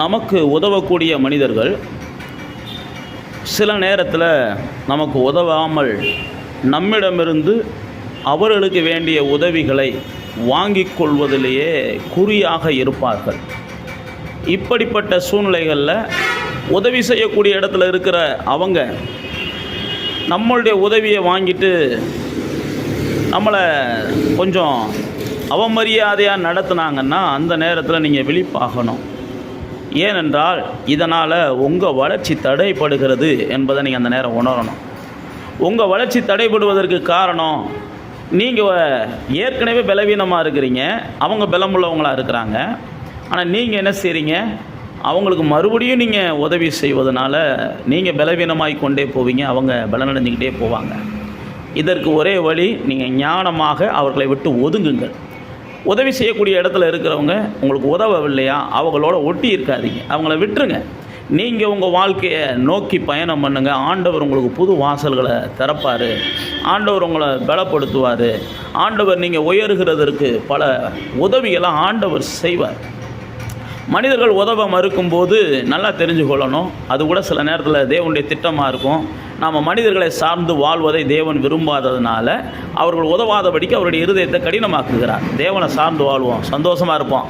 நமக்கு உதவக்கூடிய மனிதர்கள் சில நேரத்தில் நமக்கு உதவாமல் நம்மிடமிருந்து அவர்களுக்கு வேண்டிய உதவிகளை வாங்கிக் கொள்வதிலேயே குறியாக இருப்பார்கள். இப்படிப்பட்ட சூழ்நிலைகளில் உதவி செய்யக்கூடிய இடத்துல இருக்கிற அவங்க நம்மளுடைய உதவியை வாங்கிட்டு நம்மளை கொஞ்சம் அவமரியாதையாக நடத்துனாங்கன்னா அந்த நேரத்தில் நீங்கள் விழிப்பாகணும். ஏனென்றால் இதனால் உங்கள் வளர்ச்சி தடைப்படுகிறது என்பதை நீங்கள் அந்த நேரம் உணரணும். உங்கள் வளர்ச்சி தடைப்படுவதற்கு காரணம் நீங்கள் ஏற்கனவே பலவீனமாக இருக்கிறீங்க, அவங்க பலமுள்ளவங்களாக இருக்கிறாங்க. ஆனால் நீங்கள் என்ன செய்கிறீங்க, அவங்களுக்கு மறுபடியும் நீங்கள் உதவி செய்வதனால நீங்கள் பலவீனமாகி கொண்டே போவீங்க, அவங்க பலனடைஞ்சிக்கிட்டே போவாங்க. இதற்கு ஒரே வழி, நீங்கள் ஞானமாக அவர்களை விட்டு ஒதுங்குங்கள். உதவி செய்யக்கூடிய இடத்துல இருக்கிறவங்க உங்களுக்கு உதவவில்லையா, அவங்களோட ஒட்டி இருக்காதீங்க, அவங்கள விட்டுருங்க. நீங்கள் உங்கள் வாழ்க்கையை நோக்கி பயணம் பண்ணுங்கள். ஆண்டவர் உங்களுக்கு புது வாசல்களை திறப்பார். ஆண்டவர் உங்களை பலப்படுத்துவார். ஆண்டவர் நீங்கள் உயர்கிறதற்கு பல உதவியெல்லாம் ஆண்டவர் செய்வார். மனிதர்கள் உதவ மறுக்கும்போது நல்லா தெரிஞ்சு கொள்ளணும், அது கூட சில நேரத்தில் தேவனுடைய திட்டமாக இருக்கும். நாம் மனிதர்களை சார்ந்து வாழ்வதை தேவன் விரும்பாததுனால அவர்கள் உதவாதபடிக்கு அவருடைய இருதயத்தை கடினமாக்குகிறார். தேவனை சார்ந்து வாழ்வோம், சந்தோஷமாக இருப்போம்.